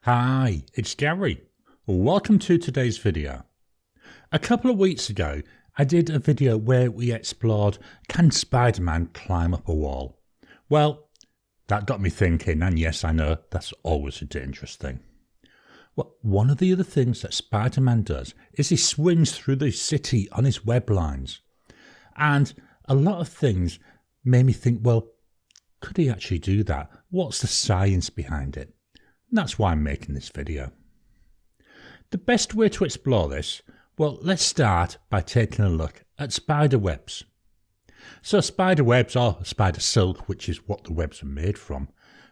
Hi, it's Gary. Welcome to today's video. A couple of weeks ago, I did a video where we explored, can Spider-Man climb up a wall? Well, that got me thinking, and yes, I know, that's always a dangerous thing. Well, one of the other things that Spider-Man does is he swims through the city on his web lines. And a lot of things made me think, well, could he actually do that? What's the science behind it? And that's why I'm making this video. The best way to explore this, well, let's start by taking a look at spider webs. So spider webs, or spider silk, which is what the webs are made from,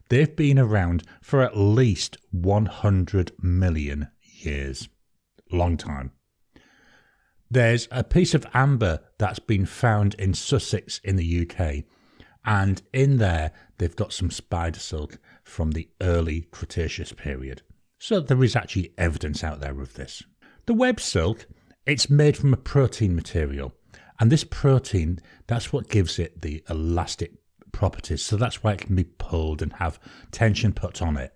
they've been around for at least 100 million years. Long time. There's a piece of amber that's been found in Sussex in the UK, and in there they've got some spider silk from the early Cretaceous period. So there is actually evidence out there of this. The web silk, it's made from a protein material, and this protein, that's what gives it the elastic properties, so that's why it can be pulled and have tension put on it.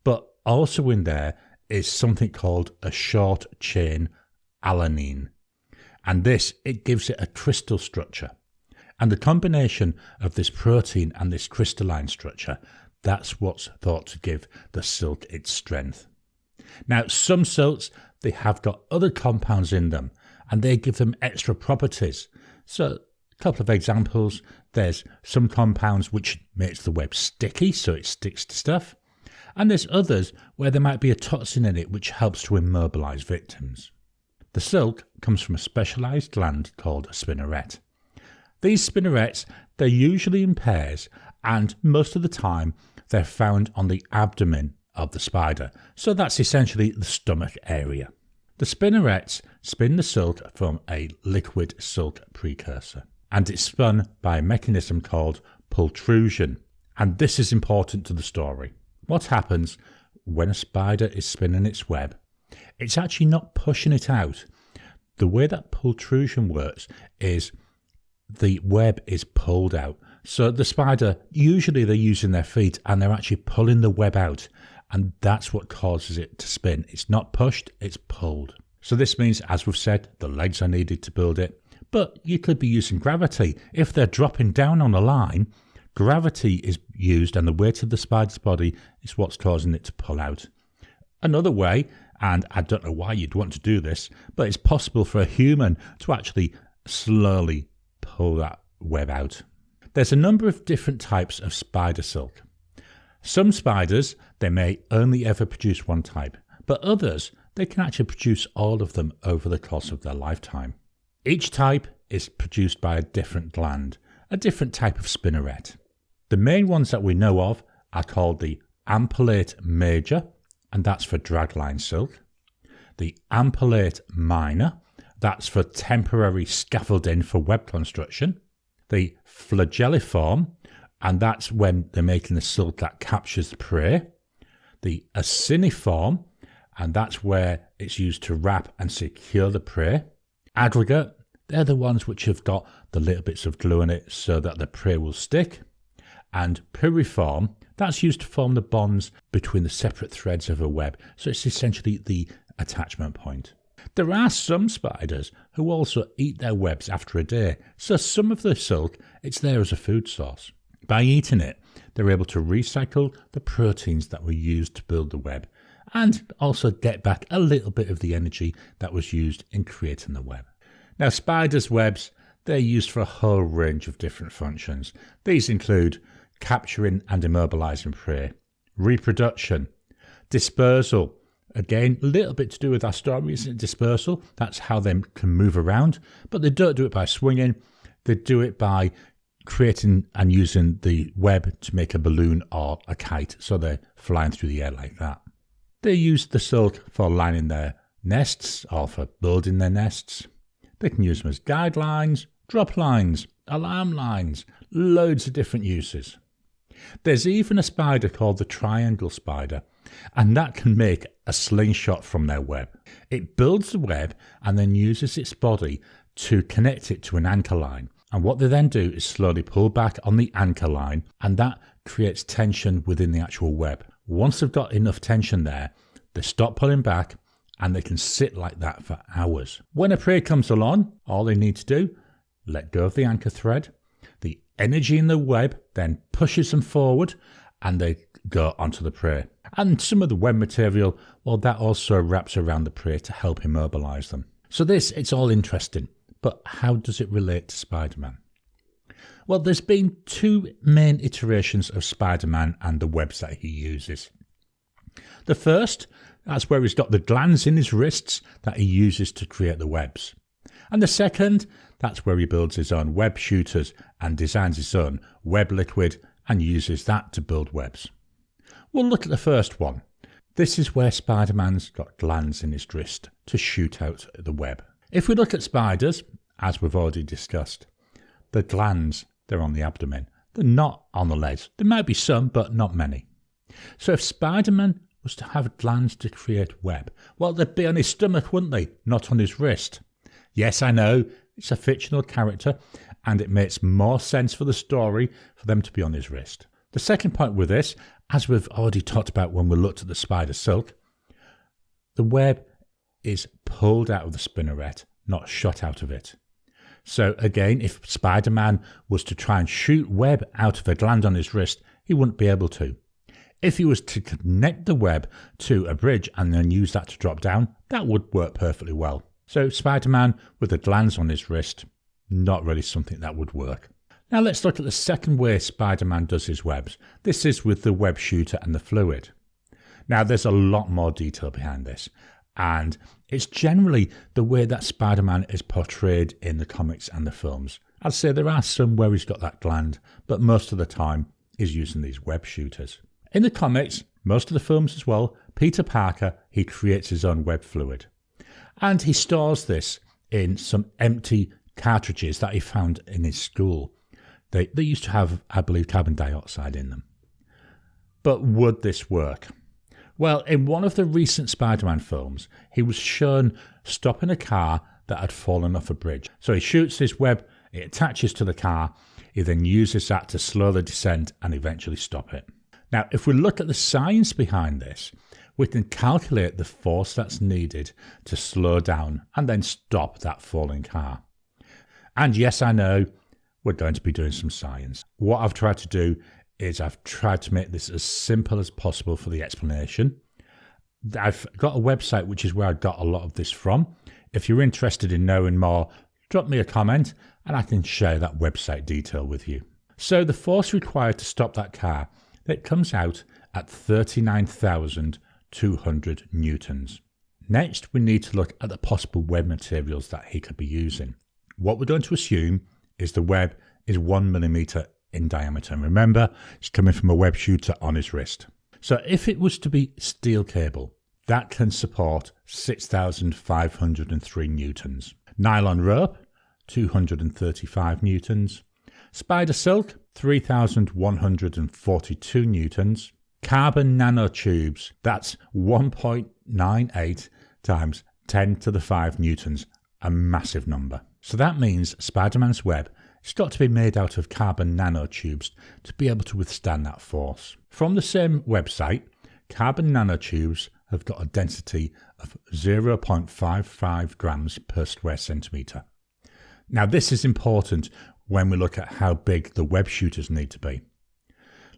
But also in there is something called a short chain alanine, and this, it gives it a crystal structure. And the combination of this protein and this crystalline structure, that's what's thought to give the silk its strength. Now, some silks, they have got other compounds in them, and they give them extra properties. So, a couple of examples, there's some compounds which makes the web sticky, so it sticks to stuff. And there's others where there might be a toxin in it which helps to immobilize victims. The silk comes from a specialized gland called a spinneret. These spinnerets, they're usually in pairs, and most of the time they're found on the abdomen of the spider, so that's essentially the stomach area. The spinnerets spin the silk from a liquid silk precursor, and it's spun by a mechanism called pultrusion, and this is important to the story. What happens when a spider is spinning its web? It's actually not pushing it out. The way that pultrusion works is the web is pulled out. So the spider, usually they're using their feet and they're actually pulling the web out, and that's what causes it to spin. It's not pushed, it's pulled. So this means, as we've said, the legs are needed to build it, but you could be using gravity. If they're dropping down on a line, gravity is used and the weight of the spider's body is what's causing it to pull out. Another way, and I don't know why you'd want to do this, but it's possible for a human to actually slowly pull that web out. There's a number of different types of spider silk. Some spiders, they may only ever produce one type, but others, they can actually produce all of them over the course of their lifetime. Each type is produced by a different gland, a different type of spinneret. The main ones that we know of are called the ampullate major, and that's for dragline silk. The ampullate minor, that's for temporary scaffolding for web construction. The flagelliform, and that's when they're making the silk that captures the prey. The aciniform, and that's where it's used to wrap and secure the prey. Aggregate, they're the ones which have got the little bits of glue in it so that the prey will stick. And piriform, that's used to form the bonds between the separate threads of a web. So it's essentially the attachment point. There are some spiders who also eat their webs after a day, so some of the silk, it's there as a food source. By eating it, they're able to recycle the proteins that were used to build the web, and also get back a little bit of the energy that was used in creating the web. Now, spiders' webs, they're used for a whole range of different functions. These include capturing and immobilizing prey, reproduction, dispersal. Again, a little bit to do with our story, isn't it? Dispersal, that's how they can move around, but they don't do it by swinging, they do it by creating and using the web to make a balloon or a kite, so they're flying through the air like that. They use the silk for lining their nests or for building their nests. They can use them as guidelines, drop lines, alarm lines, loads of different uses. There's even a spider called the triangle spider, and that can make a slingshot from their web. It builds the web and then uses its body to connect it to an anchor line. And what they then do is slowly pull back on the anchor line, and that creates tension within the actual web. Once they've got enough tension there, they stop pulling back and they can sit like that for hours. When a prey comes along, all they need to do, let go of the anchor thread. The energy in the web then pushes them forward and they go onto the prey. And some of the web material, well, that also wraps around the prey to help immobilize them. So it's all interesting, but how does it relate to Spider-Man? Well, there's been two main iterations of Spider-Man and the webs that he uses. The first, that's where he's got the glands in his wrists that he uses to create the webs. And the second, that's where he builds his own web shooters and designs his own web liquid and uses that to build webs. We'll look at the first one. This is where Spider-Man's got glands in his wrist to shoot out the web. If we look at spiders, as we've already discussed, the glands, they're on the abdomen. They're not on the legs. There might be some, but not many. So if Spider-Man was to have glands to create web, well, they'd be on his stomach, wouldn't they? Not on his wrist. Yes, I know, it's a fictional character, and it makes more sense for the story for them to be on his wrist. The second point with this, as we've already talked about when we looked at the spider silk, the web is pulled out of the spinneret, not shot out of it. So again, if Spider-Man was to try and shoot web out of a gland on his wrist, he wouldn't be able to. If he was to connect the web to a bridge and then use that to drop down, that would work perfectly well. So Spider-Man with the glands on his wrist, not really something that would work. Now let's look at the second way Spider-Man does his webs. This is with the web shooter and the fluid. Now there's a lot more detail behind this, and it's generally the way that Spider-Man is portrayed in the comics and the films. I'd say there are some where he's got that gland, but most of the time he's using these web shooters. In the comics, most of the films as well, Peter Parker, he creates his own web fluid. And he stores this in some empty cartridges that he found in his school. They used to have, I believe, carbon dioxide in them. But would this work? Well, in one of the recent Spider-Man films, he was shown stopping a car that had fallen off a bridge. So he shoots his web, it attaches to the car, he then uses that to slow the descent and eventually stop it. Now, if we look at the science behind this, we can calculate the force that's needed to slow down and then stop that falling car. And yes, I know, we're going to be doing some science. What I've tried to do is I've tried to make this as simple as possible for the explanation. I've got a website which is where I got a lot of this from. If you're interested in knowing more, drop me a comment and I can share that website detail with you. So the force required to stop that car, it comes out at 39,200 newtons. Next, we need to look at the possible web materials that he could be using. What we're going to assume is the web is 1 millimeter in diameter. And remember, it's coming from a web shooter on his wrist. So if it was to be steel cable, that can support 6,503 newtons. Nylon rope, 235 newtons. Spider silk, 3,142 newtons. Carbon nanotubes, that's 1.98 times 10 to the 5 newtons, a massive number. So that means Spider-Man's web has got to be made out of carbon nanotubes to be able to withstand that force. From the same website, carbon nanotubes have got a density of 0.55 grams per square centimetre. Now this is important when we look at how big the web shooters need to be.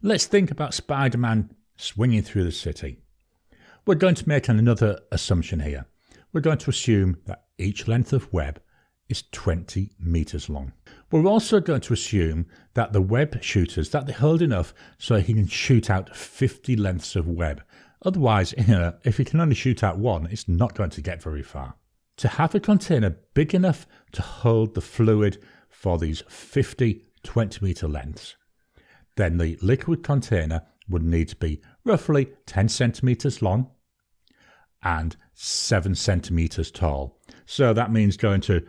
Let's think about Spider-Man swinging through the city. We're going to make another assumption here. We're going to assume that each length of web is 20 metres long. We're also going to assume that the web shooters, that they hold enough so he can shoot out 50 lengths of web. Otherwise, if he can only shoot out one, it's not going to get very far. To have a container big enough to hold the fluid for these 50 20-metre lengths, then the liquid container would need to be roughly 10 centimetres long and 7 centimetres tall. So that means going to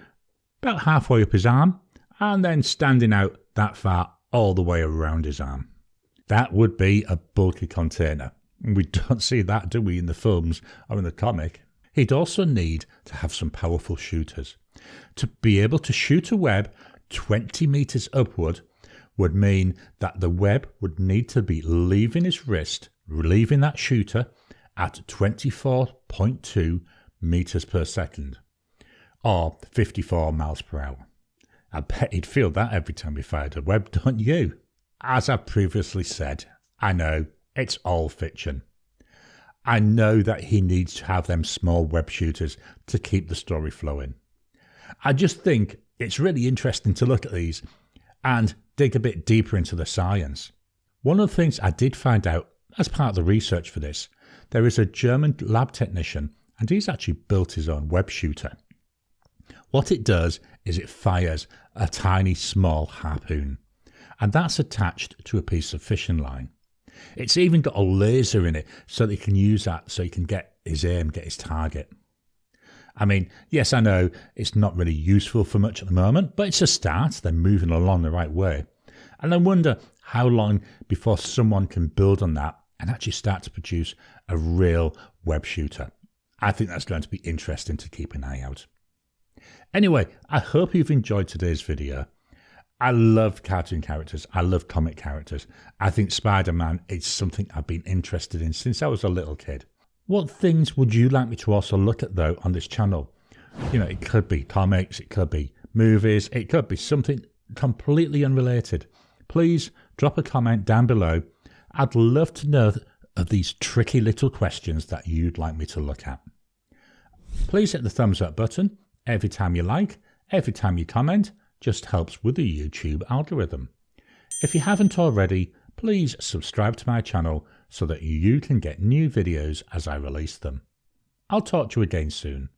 about halfway up his arm and then standing out that far all the way around his arm. That would be a bulky container. We don't see that, do we, in the films or in the comic? He'd also need to have some powerful shooters. To be able to shoot a web 20 metres upward would mean that the web would need to be leaving his wrist relieving that shooter at 24.2 meters per second, or 54 miles per hour. I bet he'd feel that every time he fired a web, don't you? As I've previously said, I know it's all fiction. I know that he needs to have them small web shooters to keep the story flowing. I just think it's really interesting to look at these and dig a bit deeper into the science. One of the things I did find out as part of the research for this, there is a German lab technician and he's actually built his own web shooter. What it does is it fires a tiny small harpoon, and that's attached to a piece of fishing line. It's even got a laser in it so that he can use that so he can get his aim, get his target. I mean, yes, I know it's not really useful for much at the moment, but it's a start. They're moving along the right way. And I wonder how long before someone can build on that and actually start to produce a real web shooter. I think that's going to be interesting to keep an eye out. Anyway, I hope you've enjoyed today's video. I love cartoon characters. I love comic characters. I think Spider-Man is something I've been interested in since I was a little kid. What things would you like me to also look at though on this channel? You know, it could be comics, it could be movies, it could be something completely unrelated. Please drop a comment down below. I'd love to know of these tricky little questions that you'd like me to look at. Please hit the thumbs up button every time you like, every time you comment. Just helps with the YouTube algorithm. If you haven't already, please subscribe to my channel so that you can get new videos as I release them. I'll talk to you again soon.